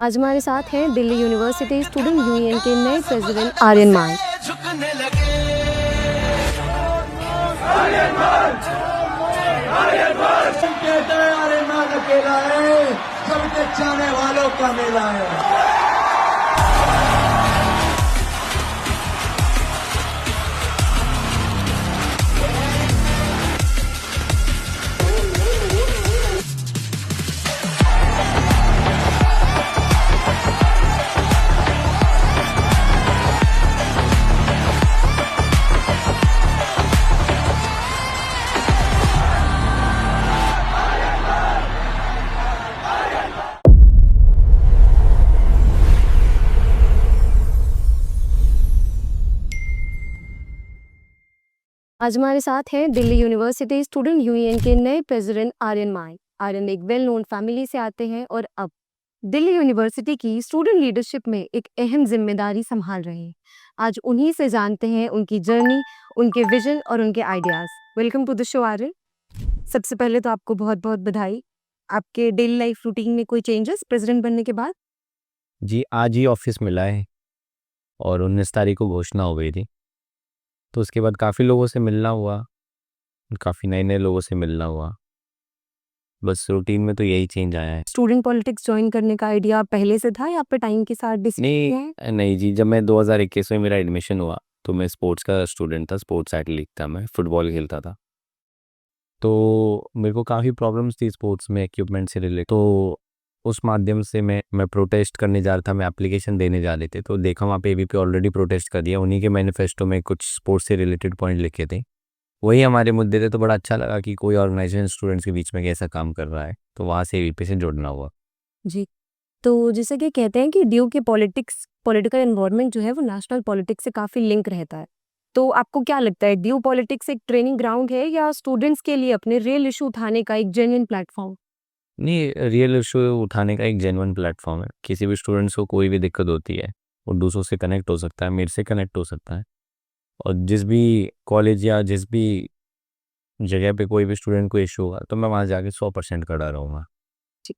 आज हमारे साथ हैं दिल्ली यूनिवर्सिटी स्टूडेंट यूनियन के नए प्रेसिडेंट आर्यन मान। झुकने लगे। कहते हैं अरे ना अकेला है, सबके चाहने वालों का मेला है। आज हमारे साथ हैं दिल्ली यूनिवर्सिटी स्टूडेंट यूनियन के नए प्रेसिडेंट आर्यन मान। आर्यन एक वेल नोन फैमिली से आते हैं और अब दिल्ली यूनिवर्सिटी की स्टूडेंट लीडरशिप में एक अहम जिम्मेदारी संभाल रहे हैं। आज उन्हीं से जानते हैं उनकी जर्नी, उनके विजन और उनके ideas. Welcome to the show Aryan. सबसे पहले तो आपको बहुत बहुत बधाई। आपके डेली लाइफ रूटीन में कोई चेंजेस प्रेसिडेंट बनने के बाद? जी, आज ही ऑफिस मिला है और 19 तारीख को घोषणा हो गई थी। तो उसके बाद काफ़ी लोगों से मिलना हुआ, काफ़ी नए-नए लोगों से मिलना हुआ। बस रूटीन में तो यही चेंज आया है। स्टूडेंट पॉलिटिक्स ज्वाइन करने का आइडिया पहले से था या आपने टाइम के साथ डिसाइड किया है? नहीं जी, जब मैं 2021 में मेरा एडमिशन हुआ, तो मैं स्पोर्ट्स का स्टूडेंट था, स्पोर्ट्स एथलीट था मैं, फुटबॉल खेलता था। तो मेरे को काफ़ी प्रॉब्लम्स थी स्पोर्ट्स में इक्विपमेंट से रिलेटेड। तो उस माध्यम से मैं प्रोटेस्ट करने जा रहा था, मैं एप्लीकेशन देने जा रहे थे। तो देखा वहाँ पे एबीपी ऑलरेडी प्रोटेस्ट कर दिया, उन्हीं के मैनिफेस्टो में कुछ स्पोर्ट्स से रिलेटेड पॉइंट लिखे थे। वही हमारे मुद्दे थे, तो बड़ा अच्छा लगा कि कोई ऑर्गेनाइजेशन स्टूडेंट्स के बीच में कैसा काम कर रहा है, तो वहाँ से एबीपी से जुड़ना हुआ। जी। तो जैसे कि कहते हैं कि ड्यू के पॉलिटिकल एनवायरनमेंट जो है वो नेशनल पॉलिटिक्स से काफ़ी लिंक रहता है। तो आपको क्या लगता है ड्यू पॉलिटिक्स एक ट्रेनिंग ग्राउंड है या स्टूडेंट्स के लिए अपने रियल इशू उठाने का एक जेन्युइन प्लेटफॉर्म? नहीं, रियल इशू उठाने का एक जेन्युइन प्लेटफॉर्म है। किसी भी स्टूडेंट्स को कोई भी दिक्कत होती है, वो दूसरों से कनेक्ट हो सकता है, मेरे से कनेक्ट हो सकता है। और जिस भी कॉलेज या जिस भी जगह पे कोई भी स्टूडेंट को इशू होगा, तो मैं वहाँ जाके 100% खड़ा रहूँगा। जी।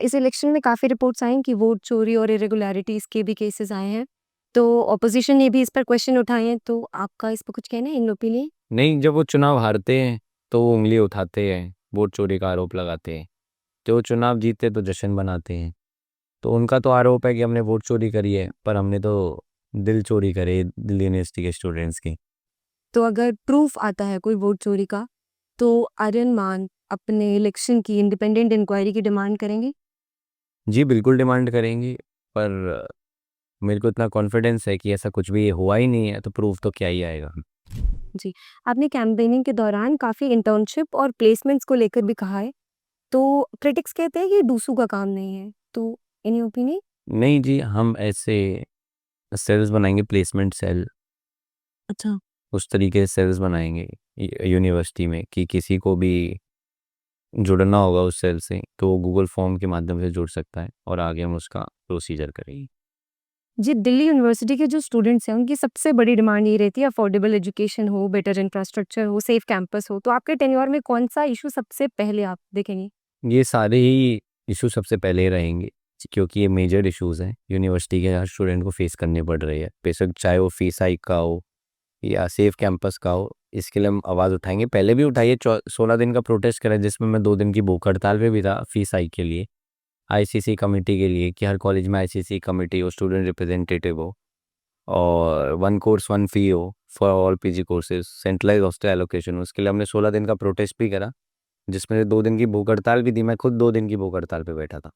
इस इलेक्शन में काफ़ी रिपोर्ट्स आई हैं कि वोट चोरी और इरेगुलरिटीज़ के भी केसेस आए हैं। तो ऑपोजिशन ने भी इस पर क्वेश्चन उठाए हैं, तो आपका इस पर कुछ कहना है इन ओपिनियन? नहीं, जब वो चुनाव हारते हैं, तो वो उँगली उठाते हैं, वोट चोरी का आरोप लगाते हैं। जो वो चुनाव जीतते तो जश्न मनाते हैं। तो उनका तो आरोप है कि हमने वोट चोरी करी है, पर हमने तो दिल चोरी करे दिल्ली यूनिवर्सिटी के स्टूडेंट्स की। तो अगर प्रूफ आता है कोई वोट चोरी का, तो आर्यन मान अपने इलेक्शन की इंडिपेंडेंट इंक्वायरी की डिमांड करेंगे? जी, बिल्कुल डिमांड करेंगी, पर मेरे को इतना कॉन्फिडेंस है कि ऐसा कुछ भी हुआ ही नहीं है, तो प्रूफ तो क्या ही आएगा। जी। आपने कैंपेनिंग के दौरान काफ़ी इंटर्नशिप और प्लेसमेंट्स को लेकर भी कहा है। तो क्रिटिक्स कहते हैं कि ये दूसरों का काम नहीं है। तो इन योर ओपिनियन? नहीं जी, हम ऐसे सेल्स बनाएँगे, प्लेसमेंट सेल, अच्छा। उस तरीके से सेल्स बनाएँगे यूनिवर्सिटी में कि किसी को भी जुड़ना होगा उस सेल से, तो वो गूगल फॉर्म के माध्यम से जुड़ सकता है और आगे हम उसका प्रोसीजर करेंगे। जी, दिल्ली यूनिवर्सिटी के जो स्टूडेंट्स हैं, उनकी सबसे बड़ी डिमांड ये रहती है अफोर्डेबल एजुकेशन हो, बेटर इंफ्रास्ट्रक्चर हो, सेफ कैंपस हो। तो आपके टेन्योर में कौन-सा इश्यू सबसे पहले आप देखेंगे? ये सारे ही इशू सबसे पहले रहेंगे, क्योंकि ये मेजर इश्यूज़ हैं, यूनिवर्सिटी के हर स्टूडेंट को फेस करने पड़ रही है। बेशक चाहे वो फीस हाइक का हो या सेफ कैंपस का हो, इसके लिए हम आवाज़ उठाएँगे। पहले भी उठाई है, 16 दिन का प्रोटेस्ट करा, जिसमें मैं 2 दिन की भूख हड़ताल पे भी था फीस हाइक के लिए, आईसीसी कमिटी के लिए, कि हर कॉलेज में आईसीसी कमिटी हो, स्टूडेंट रिप्रेजेंटेटिव हो और 1 कोर्स 1 फी हो for all PG courses, centralised hostel allocation हो। उसके लिए हमने 16 दिन का प्रोटेस्ट भी करा, जिसमें से 2 दिन की भूख हड़ताल भी थी। मैं खुद 2 दिन की भूख हड़ताल पे बैठा था।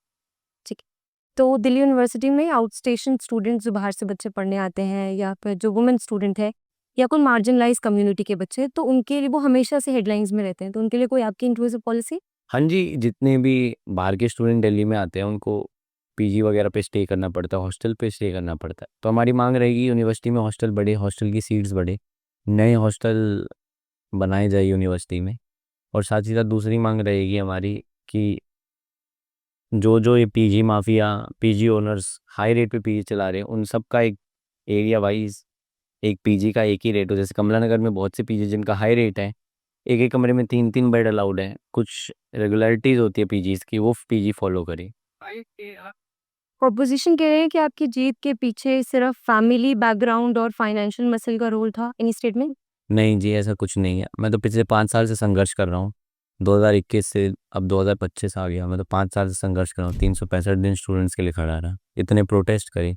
ठीक है। तो दिल्ली यूनिवर्सिटी में आउटस्टेशन स्टूडेंट्स जो बाहर से बच्चे पढ़ने आते हैं या फिर जो वुमेन स्टूडेंट है या कोई मार्जिनलाइज्ड कम्युनिटी के बच्चे, तो उनके लिए वो हमेशा से हेडलाइंस में रहते हैं। तो उनके लिए कोई आपकी इंक्लूसिव पॉलिसी? हाँ जी, जितने भी बाहर के स्टूडेंट दिल्ली में आते हैं, उनको पीजी वगैरह पे स्टे करना पड़ता है, हॉस्टल पे स्टे करना पड़ता है। तो हमारी मांग रहेगी यूनिवर्सिटी में हॉस्टल बढ़े, हॉस्टल की सीट्स बढ़े, नए हॉस्टल बनाए जाए यूनिवर्सिटी में। और साथ ही साथ दूसरी मांग रहेगी हमारी कि जो ये PG mafia, PG owners high rate पे पीजी चला रहे हैं, उन सब का एक एरिया वाइज़ एक पीजी का एक ही रेट हो। जैसे कमला नगर में बहुत से पीजी जिनका हाई रेट है, एक-एक कमरे में 3-3 बेड अलाउड हैं। कुछ रेगुलरिटीज़ होती है पीजीज़ की, वो पीजी फॉलो करें। ऑपोजिशन कह रहे हैं कि आपकी जीत के पीछे सिर्फ फैमिली बैकग्राउंड और फाइनेंशियल मसल का रोल था। Any statement? नहीं जी, ऐसा कुछ नहीं है। मैं तो पिछले 5 साल से संघर्ष कर रहा हूँ। 2021 से अब 2025 आ गया। मैं तो 5 साल से संघर्ष कर रहा हूँ। 365 दिन स्टूडेंट्स के लिए खड़ा रहा। इतने प्रोटेस्ट करे।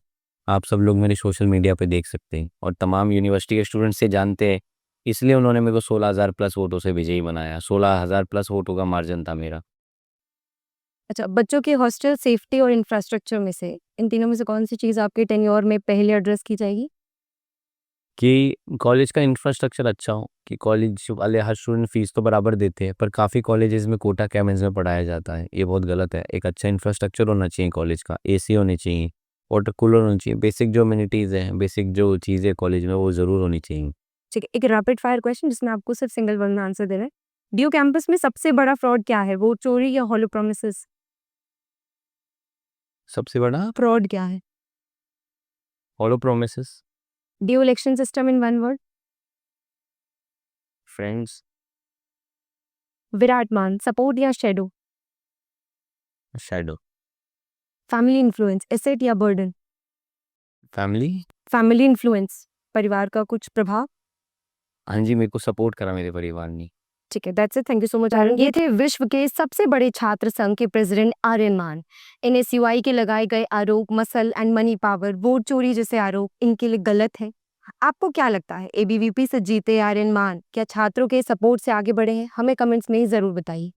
आप सब लोग मेरे सोशल मीडिया पे देख सकते हैं और तमाम यूनिवर्सिटी के स्टूडेंट्स से जानते हैं। इसलिए उन्होंने मेरे को 16,000 प्लस वोटों से विजयी बनाया। 16,000 प्लस वोटों का मार्जिन था मेरा। अच्छा, बच्चों के हॉस्टल, सेफ्टी और इंफ्रास्ट्रक्चर में से इन तीनों में से कौन-सी चीज़ आपके टेन्योर में पहले एड्रेस की जाएगी? कि कॉलेज का इंफ्रास्ट्रक्चर अच्छा हो, कि कॉलेज वाले हर स्टूडेंट फीस तो बराबर देते हैं, पर काफ़ी कॉलेजेस में कोटा कैबिन्स में पढ़ाया जाता है। ये बहुत गलत है। एक अच्छा इंफ्रास्ट्रक्चर होना चाहिए कॉलेज का, एसी होनी चाहिए, वाटर कूलर होना चाहिए, बेसिक जो अमेनिटीज़ हैं, बेसिक जो चीज़ें कॉलेज में वो ज़रूर होनी चाहिए। ठीक है, एक रैपिड फायर क्वेश्चन जिसमें आपको सिर्फ सिंगल वन में आंसर देना है। डीयू कैंपस में सबसे बड़ा फ्रॉड क्या है? वोट चोरी या हॉलो प्रॉमिसेस? सबसे बड़ा फ्रॉड क्या है? Hollow promises, DU election system in one word? Friends, Virat मान, सपोर्ट या shadow? Shadow, family influence, asset या बर्डन? फैमिली। फैमिली इन्फ्लुएंस, परिवार का कुछ प्रभाव? हाँ जी, मेरे को सपोर्ट करा मेरे परिवार ने। ठीक है, that's it. Thank you so much Aryan. ये थे विश्व के सबसे बड़े छात्र संघ के प्रेसिडेंट आर्यन मान। एनएसयूआई के लगाए गए आरोप, muscle and money power, vote चोरी जैसे आरोप इनके लिए गलत है। आपको क्या लगता है, एबीवीपी से जीते आर्यन मान क्या छात्रों के सपोर्ट से आगे बढ़े हैं? हमें कमेंट्स में ही जरूर बताइए।